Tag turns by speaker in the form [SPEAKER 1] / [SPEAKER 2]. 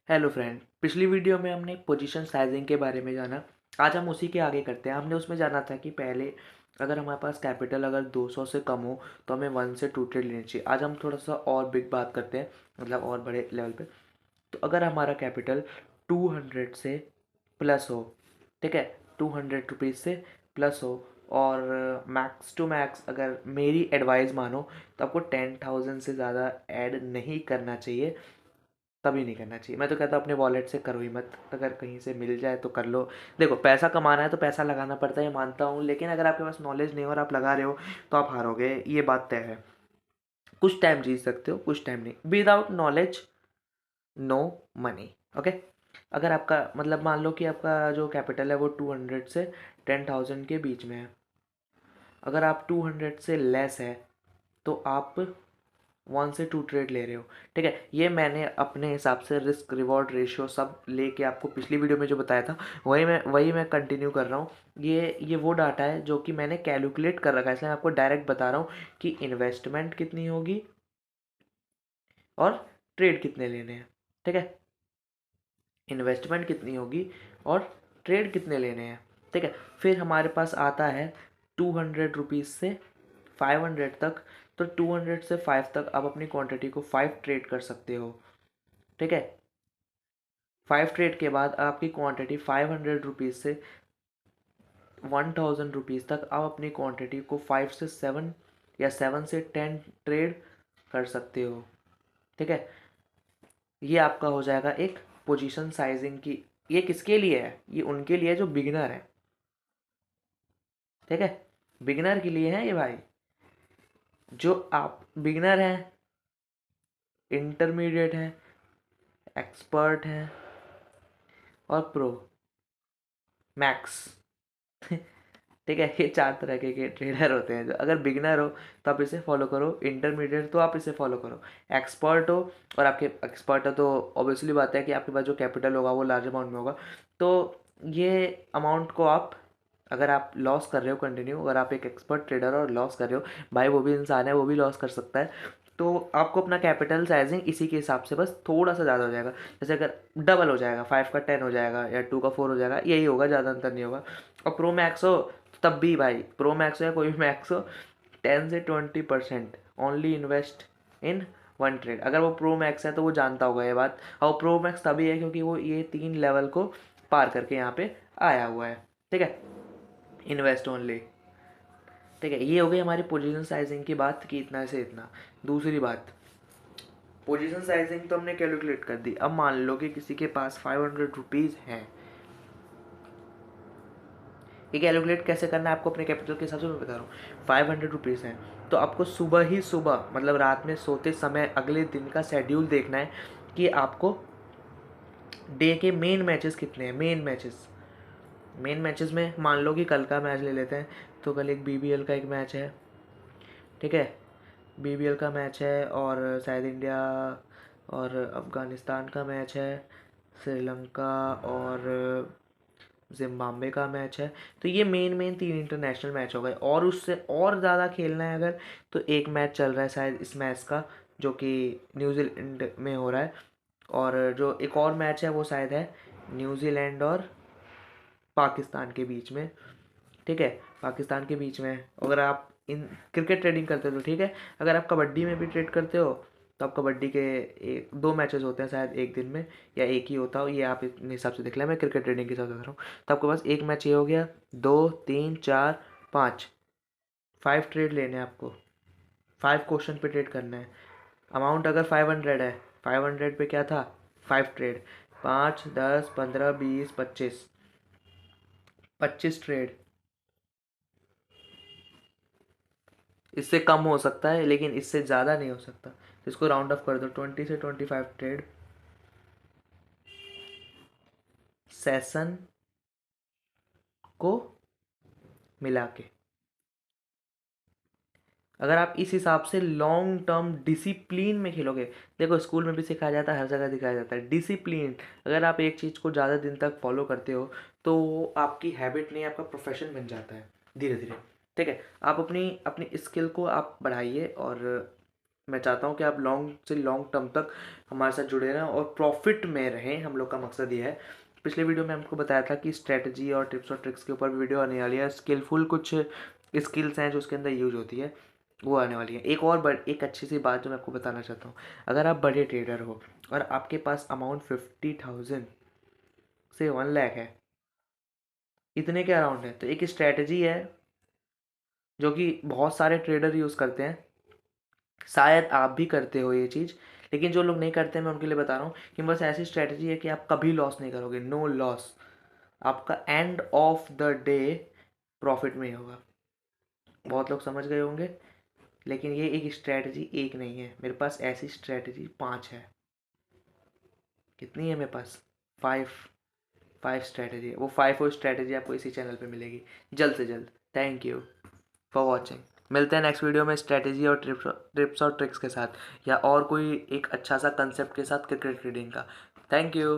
[SPEAKER 1] Hello friend, पिछली video में हमने पोजीशन साइजिंग के बारे में जाना। आज हम उसी के आगे करते हैं। हमने उसमें जाना था कि पहले अगर हमारे पास कैपिटल अगर 200 से कम हो तो हमें 1 से 2 ट्रेड लेनी चाहिए। आज हम थोड़ा सा और बिग बात करते हैं, मतलब और बड़े लेवल पे। तो अगर हमारा कैपिटल 200 से प्लस हो, ठीक है, 200 रुपीज़ से प्लस हो, और मैक्स टू मैक्स अगर मेरी एडवाइस मानो तो आपको 10,000 से ज़्यादा ऐड नहीं करना चाहिए। कभी नहीं करना चाहिए। मैं तो कहता हूँ अपने वॉलेट से करो ही मत। अगर कहीं से मिल जाए तो कर लो। देखो, पैसा कमाना है तो पैसा लगाना पड़ता है, ये मानता हूँ, लेकिन अगर आपके पास नॉलेज नहीं हो और आप लगा रहे हो तो आप हारोगे, ये बात तय है। कुछ टाइम जीत सकते हो, कुछ टाइम नहीं। Without knowledge no money. Okay. अगर आपका मतलब मान लो कि आपका जो कैपिटल है वो 200 से 10,000 के बीच में है। अगर आप 200 से लेस है तो आप 1 से 2 ट्रेड ले रहे हो। ठीक है, ये मैंने अपने हिसाब से रिस्क रिवॉर्ड रेशियो सब लेके आपको पिछली वीडियो में जो बताया था वही मैं कंटिन्यू कर रहा हूँ। ये वो डाटा है जो कि मैंने कैलकुलेट कर रखा है, इसलिए मैं आपको डायरेक्ट बता रहा हूँ कि इन्वेस्टमेंट कितनी होगी और ट्रेड कितने लेने हैं। ठीक है, इन्वेस्टमेंट कितनी होगी और ट्रेड कितने लेने हैं। ठीक है, फिर हमारे पास आता है 200 रुपीज़ से 500 तक। तो 200 से 5 तक आप अपनी क्वांटिटी को 5 ट्रेड कर सकते हो। ठीक है, 5 ट्रेड के बाद आपकी क्वांटिटी 500 रुपीज़ से 1,000 रुपीज़ तक आप अपनी क्वांटिटी को 5 से 7 या 7 से 10 ट्रेड कर सकते हो। ठीक है, ये आपका हो जाएगा एक पोजीशन साइजिंग की। ये किसके लिए है? ये उनके लिए जो बिगिनर है। ठीक है, बिगिनर के लिए है ये भाई। जो आप बिगिनर हैं, इंटरमीडिएट हैं, एक्सपर्ट हैं और प्रो मैक्स। ठीक है, ये 4 तरह के ट्रेडर होते हैं। जो अगर बिगिनर हो तो आप इसे फॉलो करो, इंटरमीडिएट तो आप इसे फॉलो करो, एक्सपर्ट हो और आपके एक्सपर्ट हो तो ऑब्वियसली बात है कि आपके पास जो कैपिटल होगा वो लार्ज अमाउंट में होगा। तो ये अमाउंट को आप, अगर आप लॉस कर रहे हो कंटिन्यू, अगर आप एक एक्सपर्ट ट्रेडर और लॉस कर रहे हो, भाई वो भी इंसान है, वो भी लॉस कर सकता है। तो आपको अपना कैपिटल साइजिंग इसी के हिसाब से बस थोड़ा सा ज़्यादा हो जाएगा। जैसे अगर डबल हो जाएगा, 5 का 10 हो जाएगा या 2 का 4 हो जाएगा, यही होगा, ज़्यादा अंतर नहीं होगा। और प्रो मैक्स हो तब भी भाई, प्रो मैक्स हो या कोई भी मैक्स हो, 10 से 20% ओनली इन्वेस्ट इन 1 ट्रेड। अगर वो प्रो मैक्स है तो वो जानता होगा ये बात। और प्रो मैक्स तभी है क्योंकि वो ये 3 लेवल को पार करके यहाँ पे आया हुआ है। ठीक है, इन्वेस्ट ओनली। ठीक है, ये हो गई हमारी पोजीशन साइजिंग की बात कि इतना से इतना। दूसरी बात, पोजीशन साइजिंग तो हमने कैलकुलेट कर दी। अब मान लो कि किसी के पास 500 रुपीज़ है। ये कैलकुलेट कैसे करना है आपको अपने कैपिटल के हिसाब से मैं बता रहा हूँ। 500 रुपीज़ हैं तो आपको सुबह ही सुबह, मतलब रात में सोते समय, अगले दिन का शेड्यूल देखना है कि आपको डे के मेन मैचेस कितने हैं। मेन मैचेस में मान लो कि कल का मैच ले लेते हैं, तो कल एक बीबीएल का एक मैच है। ठीक है, बीबीएल का मैच है और शायद इंडिया और अफ़गानिस्तान का मैच है, श्रीलंका और जिम्बाब्वे का मैच है। तो ये मेन मेन 3 इंटरनेशनल मैच हो गए। और उससे और ज़्यादा खेलना है अगर, तो एक मैच चल रहा है शायद इस मैच का, जो कि न्यूजीलैंड में हो रहा है। और जो एक और मैच है वो शायद है न्यूजीलैंड और पाकिस्तान के बीच में। ठीक है, पाकिस्तान के बीच में। अगर आप इन क्रिकेट ट्रेडिंग करते हो तो ठीक है। अगर आप कबड्डी में भी ट्रेड करते हो तो आप कबड्डी के 2 मैचेस होते हैं शायद एक दिन में, या एक ही होता हो, ये आप अपने हिसाब से देख लें। मैं क्रिकेट ट्रेडिंग के हिसाब से बता रहा हूँ। तो आपके पास एक मैच ये हो गया, 2 3 4 5, 5 ट्रेड लेने हैं आपको। 5 क्वेश्चन पे ट्रेड करना है। अमाउंट अगर 500 है, 500 पे क्या था, 5 ट्रेड, 5 10 15 20 25, 25 ट्रेड। इससे कम हो सकता है लेकिन इससे ज़्यादा नहीं हो सकता। तो इसको राउंड ऑफ कर दो, 20 से 25 ट्रेड सेशन को मिला के। अगर आप इस हिसाब से लॉन्ग टर्म डिसिप्लिन में खेलोगे, देखो स्कूल में भी सिखाया जाता है, हर जगह दिखाया जाता है डिसिप्लिन। अगर आप एक चीज़ को ज़्यादा दिन तक फॉलो करते हो तो वो आपकी हैबिट नहीं, आपका प्रोफेशन बन जाता है धीरे धीरे। ठीक है, आप अपनी अपनी स्किल को आप बढ़ाइए और मैं चाहता हूँ कि आप लॉन्ग से लॉन्ग टर्म तक हमारे साथ जुड़े रहें और प्रॉफिट में रहें। हम लोग का मकसद ये है। पिछले वीडियो में हमको बताया था कि स्ट्रेटजी और टिप्स और ट्रिक्स के ऊपर वीडियो आने वाली है। स्किलफुल कुछ स्किल्स हैं जो उसके अंदर यूज होती है, वो आने वाली है। एक अच्छी सी बात जो मैं आपको बताना चाहता हूँ, अगर आप बड़े ट्रेडर हो और आपके पास अमाउंट 50,000 से 1 लाख है, इतने के अराउंड है, तो एक स्ट्रेटजी है जो कि बहुत सारे ट्रेडर यूज़ करते हैं। शायद आप भी करते हो ये चीज़, लेकिन जो लोग नहीं करते मैं उनके लिए बता रहा हूँ कि बस ऐसी स्ट्रेटजी है कि आप कभी लॉस नहीं करोगे, नो लॉस। आपका end of the day profit में ही होगा। बहुत लोग समझ गए होंगे, लेकिन ये एक स्ट्रेटजी एक नहीं है, मेरे पास ऐसी स्ट्रेटजी 5 है। कितनी है मेरे पास? 5। 5 स्ट्रेटजी है। वो 5 स्ट्रेटजी आपको इसी चैनल पे मिलेगी जल्द से जल्द। Thank you for watching. मिलते हैं नेक्स्ट वीडियो में स्ट्रेटजी और टिप्स और ट्रिक्स के साथ, या और कोई एक अच्छा सा कंसेप्ट के साथ क्रिकेट ट्रेडिंग का। Thank you.